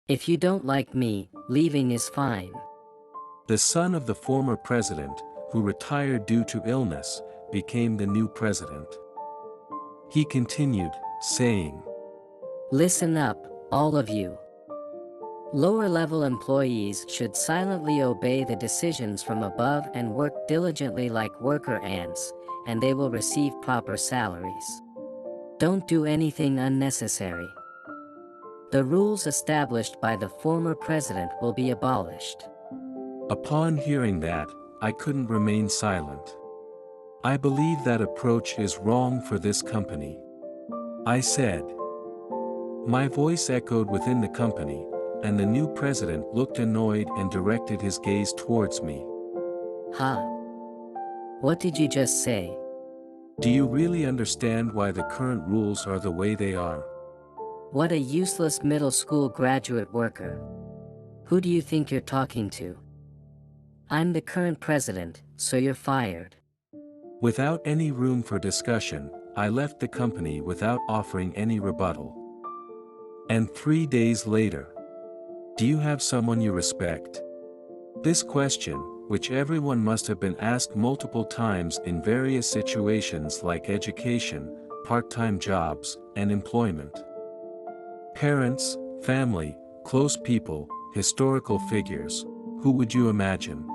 If you don't like me, leaving is fine. The son of the former president, who retired due to illness, became the new president. He continued, saying, Listen up, all of you. Lower-level employees should silently obey the decisions from above and work diligently like worker ants, and they will receive proper salaries. Don't do anything unnecessary. The rules established by the former president will be abolished. Upon hearing that, I couldn't remain silent. I believe that approach is wrong for this company. I said. My voice echoed within the company, and the new president looked annoyed and directed his gaze towards me. Huh? What did you just say? Do you really understand why the current rules are the way they are? What a useless middle school graduate worker. Who do you think you're talking to? I'm the current president, so you're fired. Without any room for discussion, I left the company without offering any rebuttal. And 3 days later. Do you have someone you respect? This question, which everyone must have been asked multiple times in various situations like education, part-time jobs, and employment. Parents, family, close people, historical figures, who would you imagine?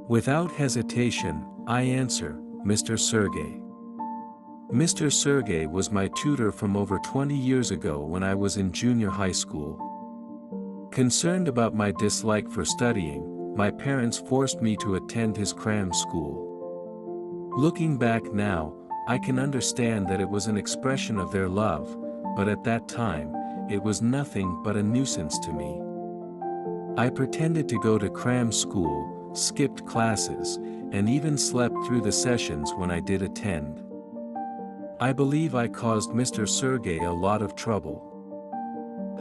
Without hesitation, I answer, Mr. Sergey. Mr. Sergey was my tutor from over 20 years ago when I was in junior high school. Concerned about my dislike for studying, my parents forced me to attend his cram school. Looking back now, I can understand that it was an expression of their love, but at that time, it was nothing but a nuisance to me. I pretended to go to cram school, skipped classes, and even slept through the sessions when I did attend. I believe I caused Mr. Sergey a lot of trouble.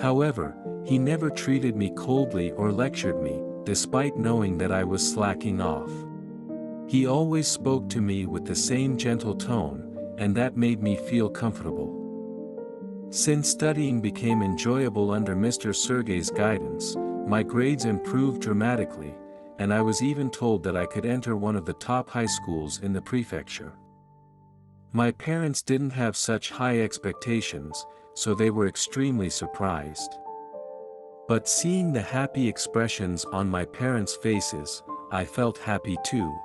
However, he never treated me coldly or lectured me, despite knowing that I was slacking off. He always spoke to me with the same gentle tone, and that made me feel comfortable. Since studying became enjoyable under Mr. Sergey's guidance, my grades improved dramatically, and I was even told that I could enter one of the top high schools in the prefecture. My parents didn't have such high expectations, so they were extremely surprised. But seeing the happy expressions on my parents' faces, I felt happy too.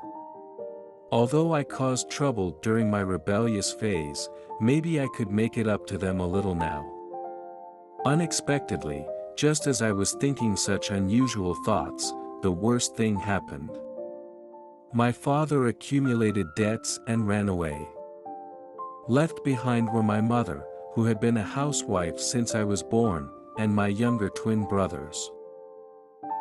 Although I caused trouble during my rebellious phase, maybe I could make it up to them a little now. Unexpectedly, just as I was thinking such unusual thoughts, the worst thing happened. My father accumulated debts and ran away. Left behind were my mother, who had been a housewife since I was born, and my younger twin brothers.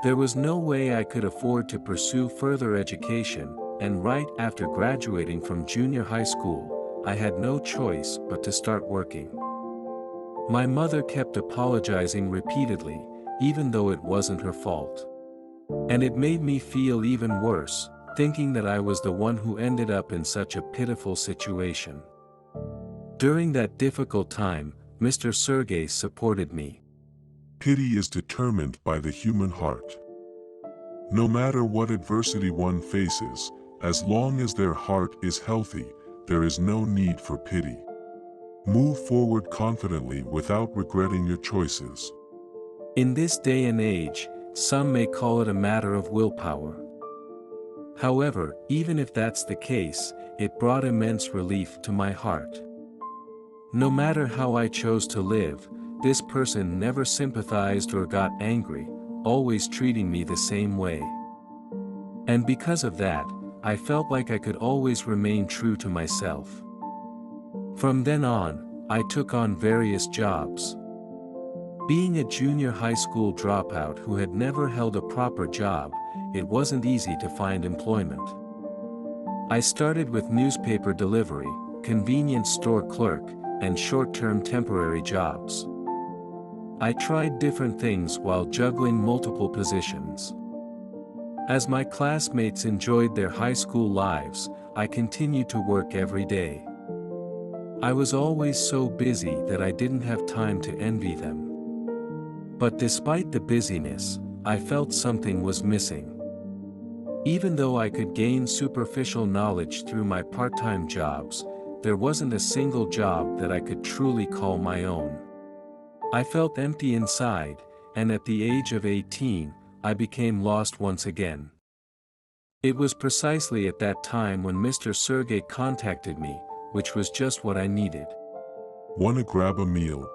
There was no way I could afford to pursue further education, and right after graduating from junior high school, I had no choice but to start working. My mother kept apologizing repeatedly, even though it wasn't her fault. And it made me feel even worse, thinking that I was the one who ended up in such a pitiful situation. During that difficult time, Mr. Sergey supported me. Pity is determined by the human heart. No matter what adversity one faces, as long as their heart is healthy, there is no need for pity. Move forward confidently without regretting your choices. In this day and age, some may call it a matter of willpower. However, even if that's the case, it brought immense relief to my heart. No matter how I chose to live, this person never sympathized or got angry, always treating me the same way. And because of that, I felt like I could always remain true to myself. From then on, I took on various jobs. Being a junior high school dropout who had never held a proper job, it wasn't easy to find employment. I started with newspaper delivery, convenience store clerk, and short-term temporary jobs. I tried different things while juggling multiple positions. As my classmates enjoyed their high school lives, I continued to work every day. I was always so busy that I didn't have time to envy them. But despite the busyness, I felt something was missing. Even though I could gain superficial knowledge through my part-time jobs, there wasn't a single job that I could truly call my own. I felt empty inside, and at the age of 18, I became lost once again. It was precisely at that time when Mr. Sergey contacted me, which was just what I needed. Wanna grab a meal?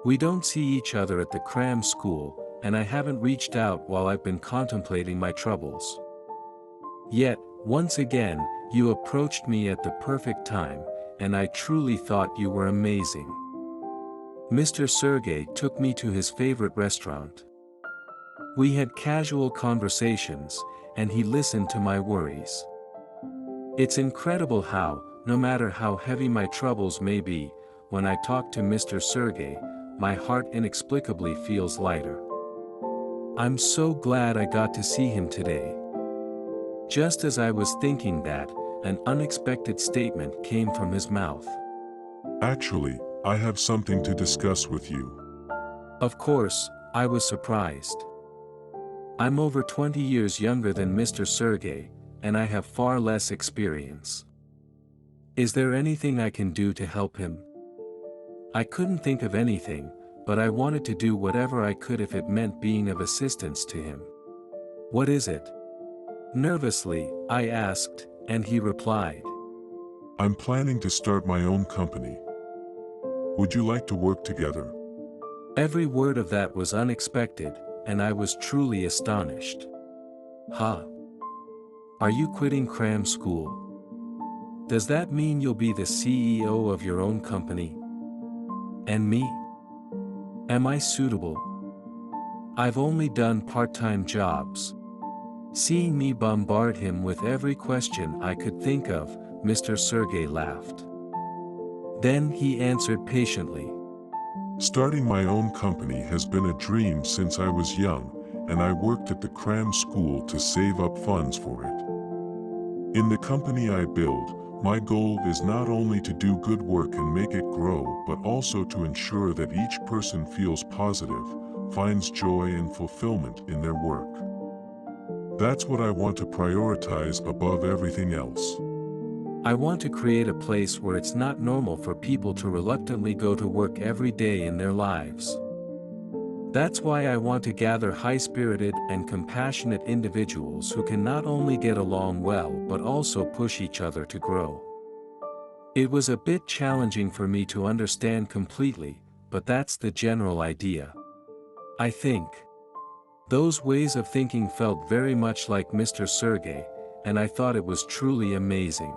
We don't see each other at the cram school, and I haven't reached out while I've been contemplating my troubles. Yet, once again, you approached me at the perfect time, and I truly thought you were amazing. Mr. Sergey took me to his favorite restaurant. We had casual conversations, and he listened to my worries. It's incredible how, no matter how heavy my troubles may be, when I talk to Mr. Sergey, my heart inexplicably feels lighter. I'm so glad I got to see him today. Just as I was thinking that, an unexpected statement came from his mouth. Actually, I have something to discuss with you. Of course, I was surprised. I'm over 20 years younger than Mr. Sergey, and I have far less experience. Is there anything I can do to help him? I couldn't think of anything, but I wanted to do whatever I could if it meant being of assistance to him. What is it? Nervously, I asked, and he replied. I'm planning to start my own company. Would you like to work together? Every word of that was unexpected, and I was truly astonished. Huh? Are you quitting cram school? Does that mean you'll be the CEO of your own company? And me? Am I suitable? I've only done part-time jobs. Seeing me bombard him with every question I could think of, Mr. Sergey laughed. Then he answered patiently. Starting my own company has been a dream since I was young, and I worked at the cram school to save up funds for it. In the company I build, my goal is not only to do good work and make it grow, but also to ensure that each person feels positive, finds joy and fulfillment in their work. That's what I want to prioritize above everything else. I want to create a place where it's not normal for people to reluctantly go to work every day in their lives. That's why I want to gather high-spirited and compassionate individuals who can not only get along well but also push each other to grow. It was a bit challenging for me to understand completely, but that's the general idea. I think. Those ways of thinking felt very much like Mr. Sergey, and I thought it was truly amazing.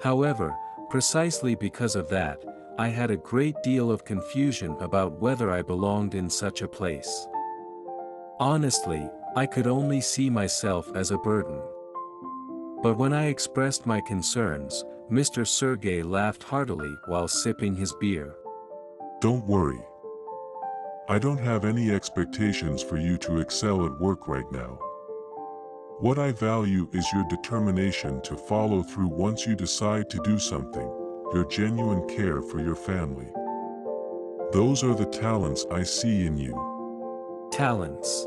However, precisely because of that, I had a great deal of confusion about whether I belonged in such a place. Honestly, I could only see myself as a burden. But when I expressed my concerns, Mr. Sergey laughed heartily while sipping his beer. Don't worry. I don't have any expectations for you to excel at work right now. What I value is your determination to follow through once you decide to do something, your genuine care for your family. Those are the talents I see in you. Talents.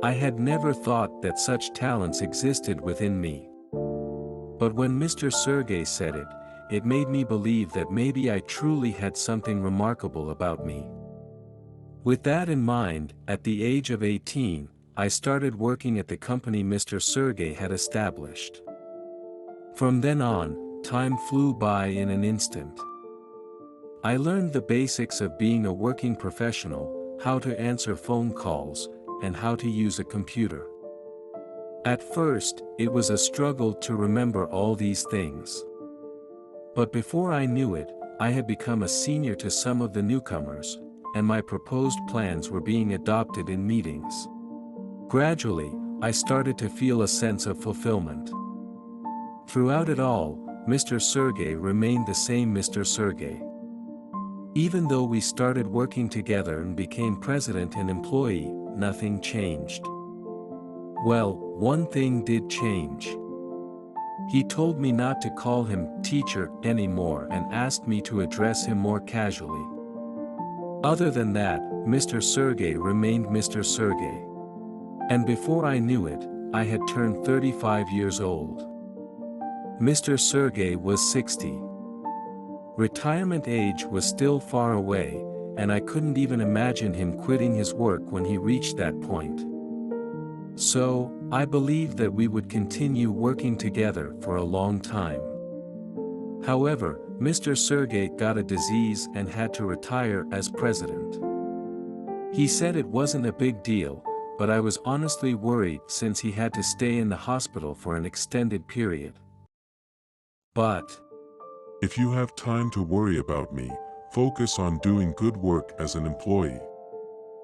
I had never thought that such talents existed within me. But when Mr. Sergey said it, it made me believe that maybe I truly had something remarkable about me. With that in mind, at the age of 18, I started working at the company Mr. Sergey had established. From then on, time flew by in an instant. I learned the basics of being a working professional, how to answer phone calls, and how to use a computer. At first, it was a struggle to remember all these things. But before I knew it, I had become a senior to some of the newcomers, and my proposed plans were being adopted in meetings. Gradually, I started to feel a sense of fulfillment. Throughout it all, Mr. Sergey remained the same Mr. Sergey. Even though we started working together and became president and employee, nothing changed. Well, one thing did change. He told me not to call him teacher anymore and asked me to address him more casually. Other than that, Mr. Sergey remained Mr. Sergey. And before I knew it, I had turned 35 years old. Mr. Sergey was 60. Retirement age was still far away, and I couldn't even imagine him quitting his work when he reached that point. So, I believed that we would continue working together for a long time. However, Mr. Sergey got a disease and had to retire as president. He said it wasn't a big deal, but I was honestly worried since he had to stay in the hospital for an extended period. But If you have time to worry about me, focus on doing good work as an employee.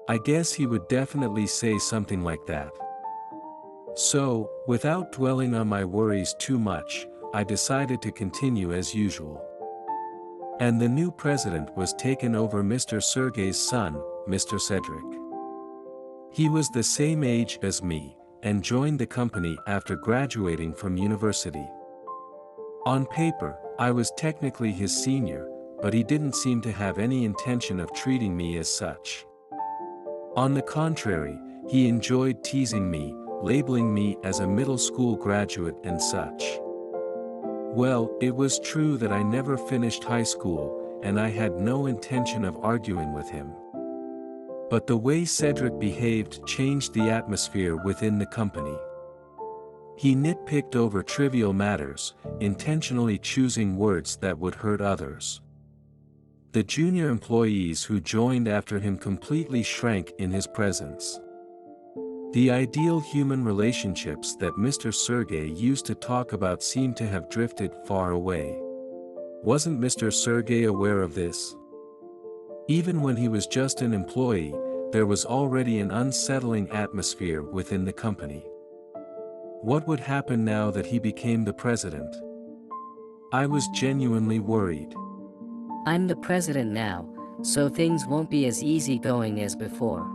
I guess he would definitely say something like that. So, without dwelling on my worries too much, I decided to continue as usual. And the new president was taken over Mr. Sergey's son, Mr. Cedric. He was the same age as me, and joined the company after graduating from university. On paper, I was technically his senior, but he didn't seem to have any intention of treating me as such. On the contrary, he enjoyed teasing me, labeling me as a middle school graduate and such. Well, it was true that I never finished high school, and I had no intention of arguing with him. But the way Cedric behaved changed the atmosphere within the company. He nitpicked over trivial matters, intentionally choosing words that would hurt others. The junior employees who joined after him completely shrank in his presence. The ideal human relationships that Mr. Sergey used to talk about seemed to have drifted far away. Wasn't Mr. Sergey aware of this? Even when he was just an employee, there was already an unsettling atmosphere within the company. What would happen now that he became the president? I was genuinely worried. I'm the president now, so things won't be as easygoing as before.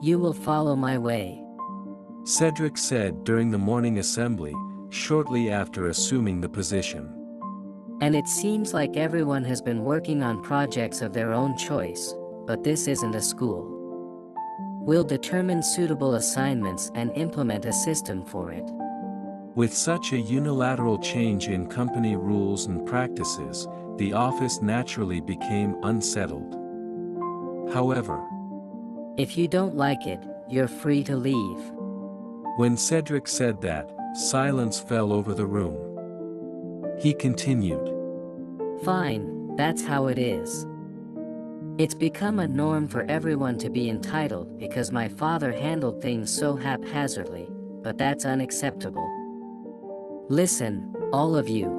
You will follow my way. Cedric said during the morning assembly, shortly after assuming the position. And it seems like everyone has been working on projects of their own choice, but this isn't a school. We'll determine suitable assignments and implement a system for it. With such a unilateral change in company rules and practices, the office naturally became unsettled. However, if you don't like it, you're free to leave. When Cedric said that, silence fell over the room. He continued. Fine, that's how it is. It's become a norm for everyone to be entitled because my father handled things so haphazardly, but that's unacceptable. Listen, all of you.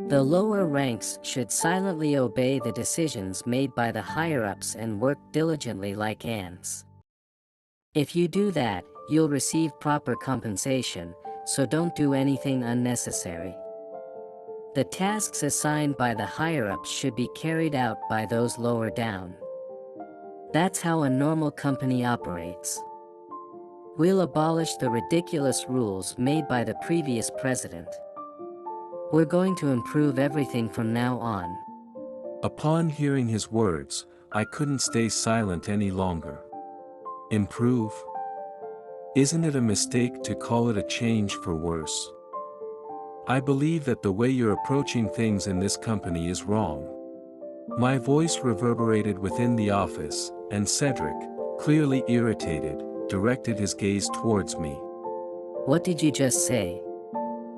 The lower ranks should silently obey the decisions made by the higher-ups and work diligently like ants. If you do that, you'll receive proper compensation, so don't do anything unnecessary. The tasks assigned by the higher-ups should be carried out by those lower down. That's how a normal company operates. We'll abolish the ridiculous rules made by the previous president. We're going to improve everything from now on. Upon hearing his words, I couldn't stay silent any longer. Improve? Isn't it a mistake to call it a change for worse? I believe that the way you're approaching things in this company is wrong. My voice reverberated within the office, and Cedric, clearly irritated, directed his gaze towards me. What did you just say?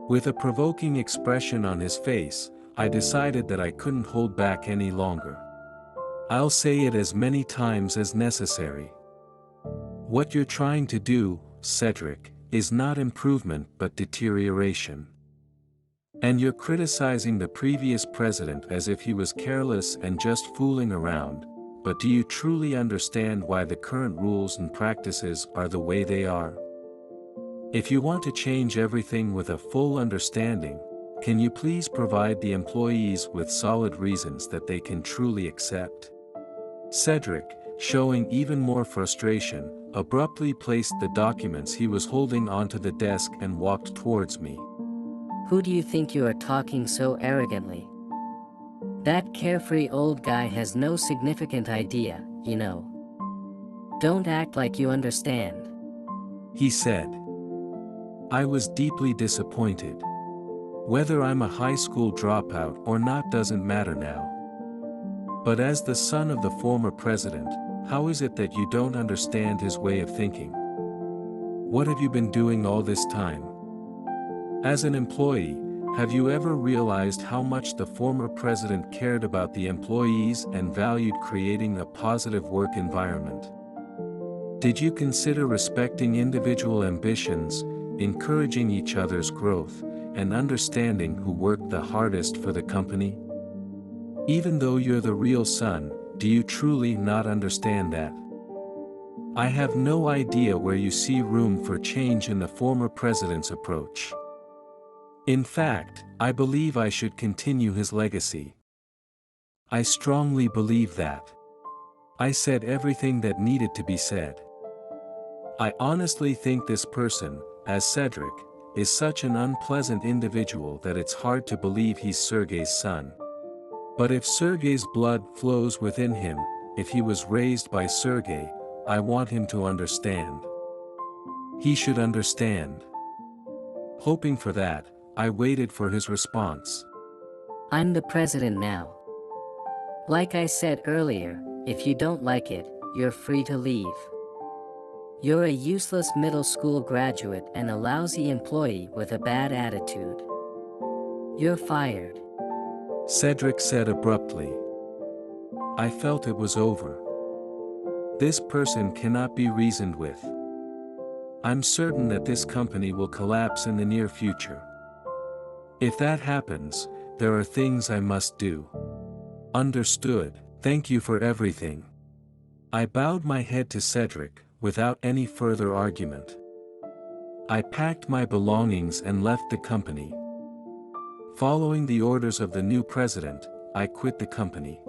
With a provoking expression on his face, I decided that I couldn't hold back any longer. I'll say it as many times as necessary. What you're trying to do, Cedric, is not improvement but deterioration. And you're criticizing the previous president as if he was careless and just fooling around, but do you truly understand why the current rules and practices are the way they are? If you want to change everything with a full understanding, can you please provide the employees with solid reasons that they can truly accept? Cedric, showing even more frustration, abruptly placed the documents he was holding onto the desk and walked towards me. Who do you think you are talking so arrogantly? That carefree old guy has no significant idea, you know. Don't act like you understand. He said. I was deeply disappointed. Whether I'm a high school dropout or not doesn't matter now. But as the son of the former president, how is it that you don't understand his way of thinking? What have you been doing all this time? As an employee, have you ever realized how much the former president cared about the employees and valued creating a positive work environment? Did you consider respecting individual ambitions, encouraging each other's growth, and understanding who worked the hardest for the company? Even though you're the real son, do you truly not understand that? I have no idea where you see room for change in the former president's approach. In fact, I believe I should continue his legacy. I strongly believe that. I said everything that needed to be said. I honestly think this person, as Cedric, is such an unpleasant individual that it's hard to believe he's Sergei's son. But if Sergei's blood flows within him, if he was raised by Sergei, I want him to understand. He should understand. Hoping for that, I waited for his response. I'm the president now. Like I said earlier, if you don't like it, you're free to leave. You're a useless middle school graduate and a lousy employee with a bad attitude. You're fired. Cedric said abruptly. I felt it was over. This person cannot be reasoned with. I'm certain that this company will collapse in the near future. If that happens, there are things I must do. Understood, thank you for everything. I bowed my head to Cedric, without any further argument. I packed my belongings and left the company. Following the orders of the new president, I quit the company.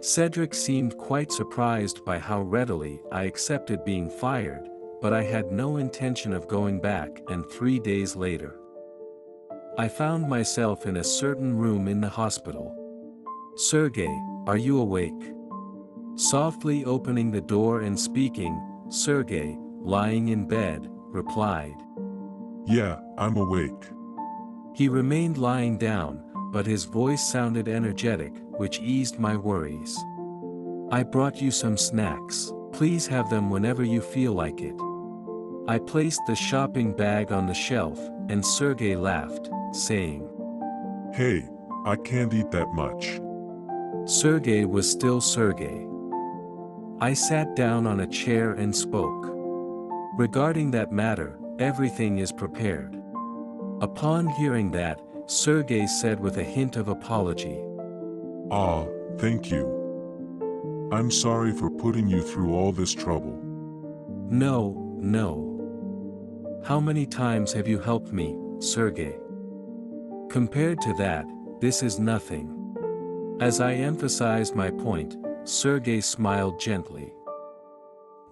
Cedric seemed quite surprised by how readily I accepted being fired, but I had no intention of going back, and 3 days later, I found myself in a certain room in the hospital. Sergei, are you awake? Softly opening the door and speaking, Sergei, lying in bed, replied. Yeah, I'm awake. He remained lying down, but his voice sounded energetic, which eased my worries. I brought you some snacks, please have them whenever you feel like it. I placed the shopping bag on the shelf, and Sergei laughed, saying, Hey, I can't eat that much. Sergei was still Sergei. I sat down on a chair and spoke. Regarding that matter, everything is prepared. Upon hearing that, Sergei said with a hint of apology. Ah, thank you. I'm sorry for putting you through all this trouble. No. How many times have you helped me, Sergei? Compared to that, this is nothing. As I emphasized my point, Sergei smiled gently.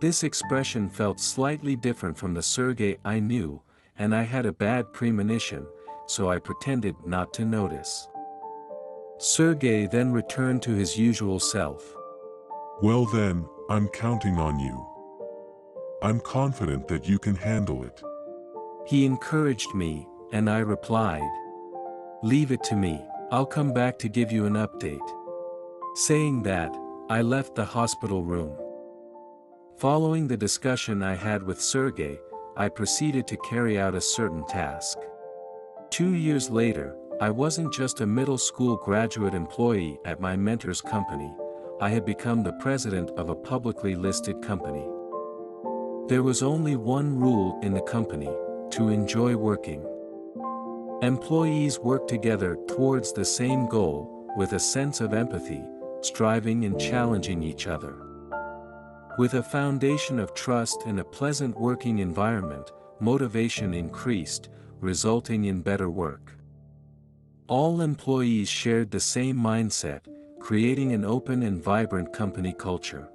This expression felt slightly different from the Sergei I knew, and I had a bad premonition, so I pretended not to notice. Sergei then returned to his usual self. Well then, I'm counting on you. I'm confident that you can handle it. He encouraged me, and I replied. Leave it to me, I'll come back to give you an update. Saying that, I left the hospital room. Following the discussion I had with Sergei, I proceeded to carry out a certain task. 2 years later, I wasn't just a middle school graduate employee at my mentor's company, I had become the president of a publicly listed company. There was only one rule in the company: to enjoy working. Employees work together towards the same goal, with a sense of empathy, striving and challenging each other. With a foundation of trust and a pleasant working environment, motivation increased, resulting in better work. All employees shared the same mindset, creating an open and vibrant company culture.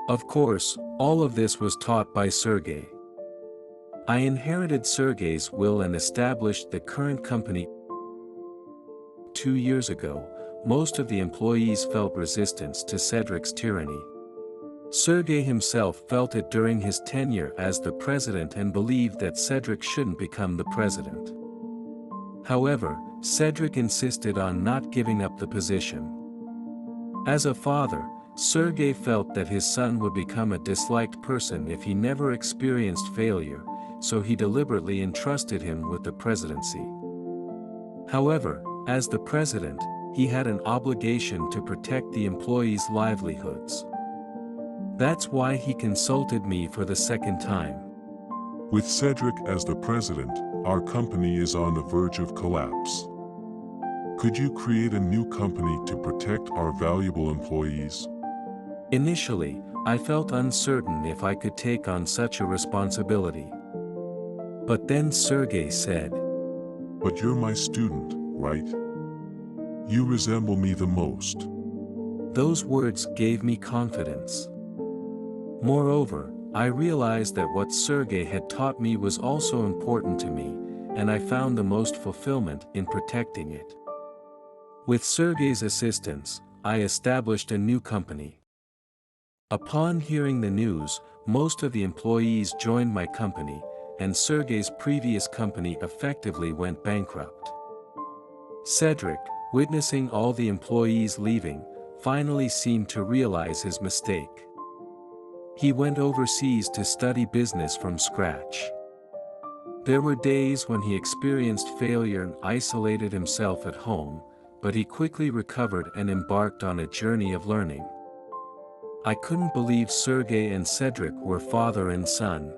Of course, all of this was taught by Sergei. I inherited Sergei's will and established the current company 2 years ago, most of the employees felt resistance to Cedric's tyranny. Sergei himself felt it during his tenure as the president and believed that Cedric shouldn't become the president. However, Cedric insisted on not giving up the position. As a father, Sergei felt that his son would become a disliked person if he never experienced failure, so he deliberately entrusted him with the presidency. However, as the president, he had an obligation to protect the employees' livelihoods. That's why he consulted me for the second time. With Cedric as the president, our company is on the verge of collapse. Could you create a new company to protect our valuable employees? Initially, I felt uncertain if I could take on such a responsibility. But then Sergei said, "But you're my student, right? You resemble me the most." Those words gave me confidence. Moreover, I realized that what Sergei had taught me was also important to me, and I found the most fulfillment in protecting it. With Sergei's assistance, I established a new company. Upon hearing the news, most of the employees joined my company, and Sergei's previous company effectively went bankrupt. Cedric, witnessing all the employees leaving, finally seemed to realize his mistake. He went overseas to study business from scratch. There were days when he experienced failure and isolated himself at home, but he quickly recovered and embarked on a journey of learning. I couldn't believe Sergei and Cedric were father and son.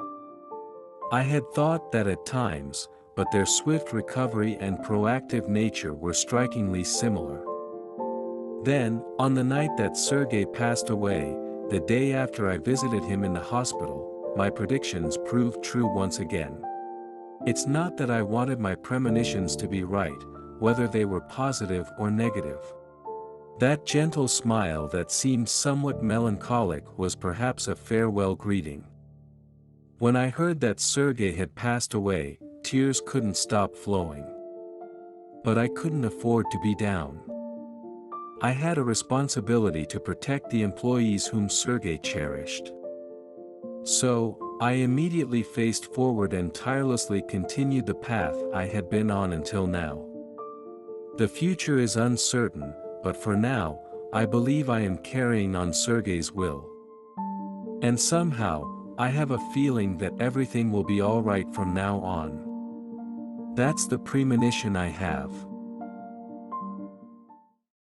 I had thought that at times, but their swift recovery and proactive nature were strikingly similar. Then, on the night that Sergei passed away, the day after I visited him in the hospital, my predictions proved true once again. It's not that I wanted my premonitions to be right, whether they were positive or negative. That gentle smile that seemed somewhat melancholic was perhaps a farewell greeting. When I heard that Sergei had passed away, tears couldn't stop flowing. But I couldn't afford to be down. I had a responsibility to protect the employees whom Sergei cherished. So, I immediately faced forward and tirelessly continued the path I had been on until now. The future is uncertain, but for now, I believe I am carrying on Sergei's will. And somehow, I have a feeling that everything will be alright from now on. That's the premonition I have.